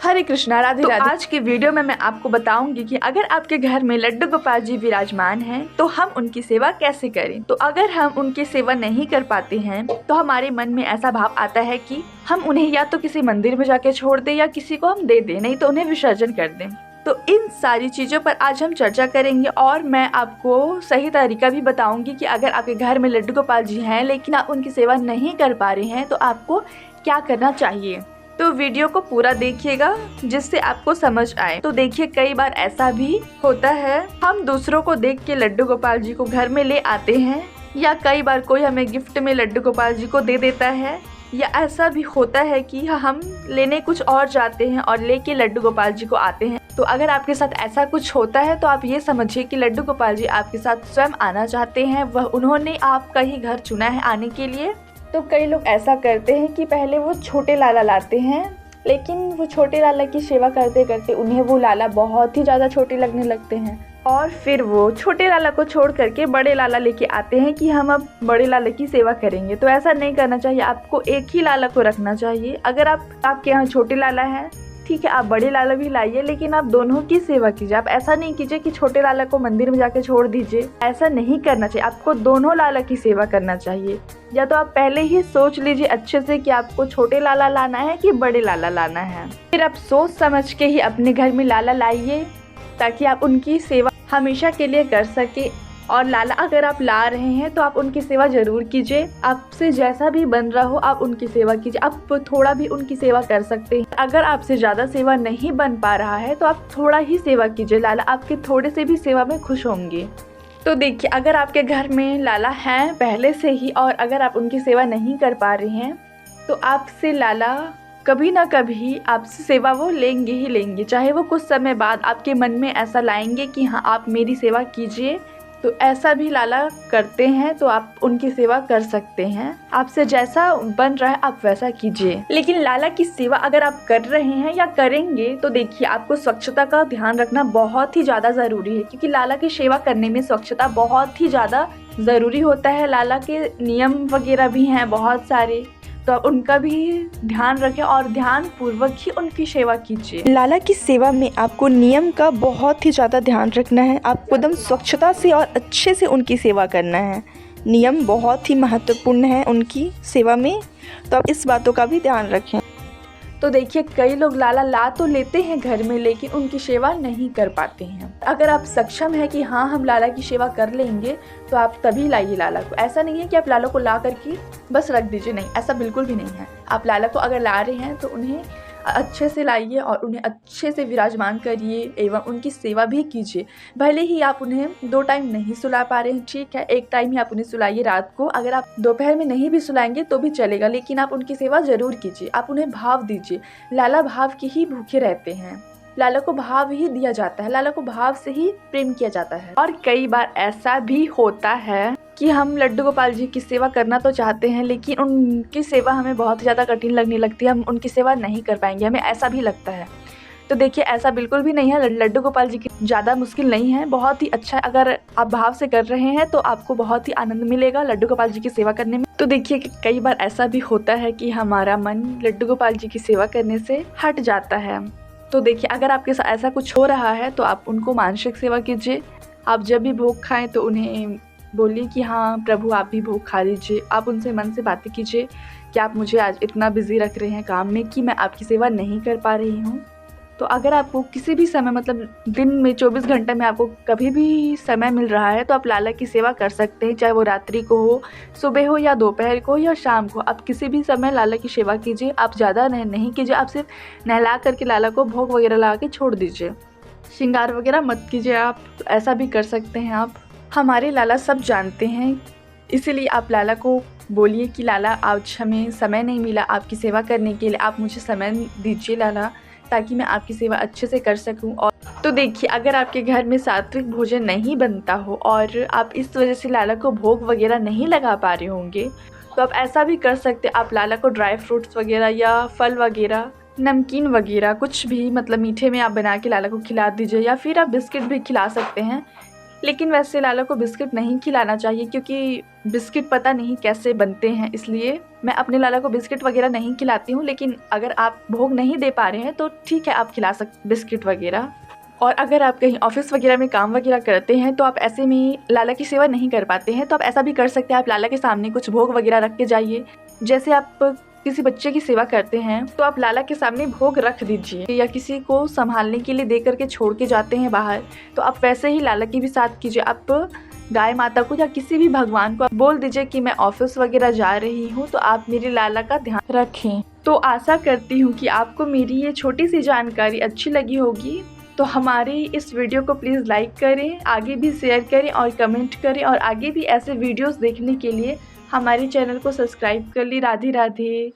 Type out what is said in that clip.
हरे कृष्णा, राधे तो राधे। आज के वीडियो में मैं आपको बताऊंगी कि अगर आपके घर में लड्डू गोपाल जी विराजमान हैं तो हम उनकी सेवा कैसे करें। तो अगर हम उनकी सेवा नहीं कर पाते हैं तो हमारे मन में ऐसा भाव आता है कि हम उन्हें या तो किसी मंदिर में जाके छोड़ दें या किसी को हम दे दें, नहीं तो उन्हें विसर्जन कर दें। तो इन सारी चीज़ों पर आज हम चर्चा करेंगे और मैं आपको सही तरीका भी बताऊंगी कि अगर आपके घर में लड्डू गोपाल जी हैं लेकिन आप उनकी सेवा नहीं कर पा रहे हैं तो आपको क्या करना चाहिए। तो वीडियो को पूरा देखिएगा जिससे आपको समझ आए। तो देखिए, कई बार ऐसा भी होता है हम दूसरों को देख के लड्डू गोपाल जी को घर में ले आते हैं, या कई बार कोई हमें गिफ्ट में लड्डू गोपाल जी को दे देता है, या ऐसा भी होता है कि हम लेने कुछ और जाते हैं और लेके लड्डू गोपाल जी को आते हैं। तो अगर आपके साथ ऐसा कुछ होता है तो आप ये समझिए कि लड्डू गोपाल जी आपके साथ स्वयं आना चाहते हैं, वह उन्होंने आपका ही घर चुना है आने के लिए। तो कई लोग ऐसा करते हैं कि पहले वो छोटे लाला लाते हैं, लेकिन वो छोटे लाला की सेवा करते करते उन्हें वो लाला बहुत ही ज़्यादा छोटे लगने लगते हैं और फिर वो छोटे लाला को छोड़ करके बड़े लाला लेके आते हैं कि हम अब बड़े लाला की सेवा करेंगे। तो ऐसा नहीं करना चाहिए, आपको एक ही लाला को रखना चाहिए। अगर आपके यहाँ छोटे लाला हैं, ठीक है, आप बड़े लाला भी लाइए, लेकिन आप दोनों की सेवा कीजिए। आप ऐसा नहीं कीजिए कि छोटे लाला को मंदिर में जाके छोड़ दीजिए, ऐसा नहीं करना चाहिए। आपको दोनों लाला की सेवा करना चाहिए। या तो आप पहले ही सोच लीजिए अच्छे से कि आपको छोटे लाला लाना है कि बड़े लाला लाना है, फिर आप सोच समझ के ही अपने घर में लाला लाइए ताकि आप उनकी सेवा हमेशा के लिए कर सके। और लाला अगर आप ला रहे हैं तो आप उनकी सेवा जरूर कीजिए। आपसे जैसा भी बन रहा हो आप उनकी सेवा कीजिए। आप थोड़ा भी उनकी सेवा कर सकते हैं। अगर आपसे ज़्यादा सेवा नहीं बन पा रहा है तो आप थोड़ा ही सेवा कीजिए, लाला आपके थोड़े से भी सेवा में खुश होंगे। तो देखिए, अगर आपके घर में लाला हैं पहले से ही और अगर आप उनकी सेवा नहीं कर पा रहे हैं तो आपसे लाला कभी ना कभी आपसे सेवा वो लेंगे ही लेंगे, चाहे वो कुछ समय बाद आपके मन में ऐसा लाएंगे कि हाँ आप मेरी सेवा कीजिए। तो ऐसा भी लाला करते हैं, तो आप उनकी सेवा कर सकते हैं। आपसे जैसा बन रहा है आप वैसा कीजिए। लेकिन लाला की सेवा अगर आप कर रहे हैं या करेंगे तो देखिए, आपको स्वच्छता का ध्यान रखना बहुत ही ज़्यादा ज़रूरी है, क्योंकि लाला की सेवा करने में स्वच्छता बहुत ही ज़्यादा ज़रूरी होता है। लाला के नियम वगैरह भी हैं बहुत सारे, तो आप उनका भी ध्यान रखें और ध्यान पूर्वक ही उनकी सेवा कीजिए। लाला की सेवा में आपको नियम का बहुत ही ज़्यादा ध्यान रखना है। आपको एकदम स्वच्छता से और अच्छे से उनकी सेवा करना है। नियम बहुत ही महत्वपूर्ण है उनकी सेवा में, तो आप इस बातों का भी ध्यान रखें। तो देखिए, कई लोग लाला ला तो लेते हैं घर में लेकिन उनकी सेवा नहीं कर पाते हैं। अगर आप सक्षम है कि हाँ हम लाला की सेवा कर लेंगे तो आप तभी लाइए लाला को। ऐसा नहीं है कि आप लाला को ला करके बस रख दीजिए, नहीं, ऐसा बिल्कुल भी नहीं है। आप लाला को अगर ला रहे हैं तो उन्हें अच्छे से लाइए और उन्हें अच्छे से विराजमान करिए एवं उनकी सेवा भी कीजिए। भले ही आप उन्हें 2 टाइम नहीं सुला पा रहे हैं, ठीक है, 1 टाइम ही आप उन्हें सुलाइए रात को। अगर आप दोपहर में नहीं भी सुलाएंगे तो भी चलेगा, लेकिन आप उनकी सेवा ज़रूर कीजिए। आप उन्हें भाव दीजिए। लाला भाव के ही भूखे रहते हैं, लाला को भाव ही दिया जाता है, लाला को भाव से ही प्रेम किया जाता है। और कई बार ऐसा भी होता है कि हम लड्डू गोपाल जी की सेवा करना तो चाहते हैं लेकिन उनकी सेवा हमें बहुत ज़्यादा कठिन लगने लगती है, हम उनकी सेवा नहीं कर पाएंगे, हमें ऐसा भी लगता है। तो देखिए, ऐसा बिल्कुल भी नहीं है। लड्डू गोपाल जी की ज़्यादा मुश्किल नहीं है, बहुत ही अच्छा है। अगर आप भाव से कर रहे हैं तो आपको बहुत ही आनंद मिलेगा लड्डू गोपाल जी की सेवा करने में। तो देखिए, कई बार ऐसा भी होता है कि हमारा मन लड्डू गोपाल जी की सेवा करने से हट जाता है। तो देखिए, अगर आपके साथ ऐसा कुछ हो रहा है तो आप उनको मानसिक सेवा कीजिए। आप जब भी भोग खाएं तो उन्हें बोलिए कि हाँ प्रभु आप भी भोग खा लीजिए। आप उनसे मन से बातें कीजिए कि आप मुझे आज इतना बिजी रख रहे हैं काम में कि मैं आपकी सेवा नहीं कर पा रही हूँ। तो अगर आपको किसी भी समय, मतलब दिन में 24 घंटे में आपको कभी भी समय मिल रहा है तो आप लाला की सेवा कर सकते हैं, चाहे वो रात्रि को हो, सुबह हो या दोपहर को या शाम को। आप किसी भी समय लाला की सेवा कीजिए। आप ज़्यादा नहीं कीजिए, आप सिर्फ नहला करके लाला को भोग वगैरह लगा के छोड़ दीजिए। श्रृंगार वगैरह मत कीजिए आप, तो ऐसा भी कर सकते हैं आप। हमारे लाला सब जानते हैं, इसीलिए आप लाला को बोलिए कि लाला आज हमें समय नहीं मिला आपकी सेवा करने के लिए, आप मुझे समय दीजिए लाला, ताकि मैं आपकी सेवा अच्छे से कर सकूं। और तो देखिए, अगर आपके घर में सात्विक भोजन नहीं बनता हो और आप इस वजह से लाला को भोग वगैरह नहीं लगा पा रहे होंगे तो आप ऐसा भी कर सकते। आप लाला को ड्राई फ्रूट्स वगैरह या फल वगैरह, नमकीन वगैरह कुछ भी, मतलब मीठे में आप बना के लाला को खिला दीजिए, या फिर आप बिस्किट भी खिला सकते हैं। लेकिन वैसे लाला को बिस्किट नहीं खिलाना चाहिए क्योंकि बिस्किट पता नहीं कैसे बनते हैं, इसलिए मैं अपने लाला को बिस्किट वगैरह नहीं खिलाती हूँ। लेकिन अगर आप भोग नहीं दे पा रहे हैं तो ठीक है, आप खिला सकते बिस्किट वगैरह। और अगर आप कहीं ऑफिस वगैरह में काम वगैरह करते हैं तो आप ऐसे में लाला की सेवा नहीं कर पाते हैं, तो आप ऐसा भी कर सकते हैं, आप लाला के सामने कुछ भोग वगैरह रख के जाइए। जैसे आप किसी बच्चे की सेवा करते हैं तो आप लाला के सामने भोग रख दीजिए, या किसी को संभालने के लिए दे करके छोड़ के जाते हैं बाहर, तो आप वैसे ही लाला की भी साथ कीजिए। आप गाय माता को या किसी भी भगवान को आप बोल दीजिए कि मैं ऑफिस वगैरह जा रही हूँ, तो आप मेरे लाला का ध्यान रखें। तो आशा करती हूँ कि आपको मेरी ये छोटी सी जानकारी अच्छी लगी होगी। तो हमारी इस वीडियो को प्लीज़ लाइक करें, आगे भी शेयर करें और कमेंट करें, और आगे भी ऐसे वीडियोस देखने के लिए हमारे चैनल को सब्सक्राइब कर ली। राधे राधे।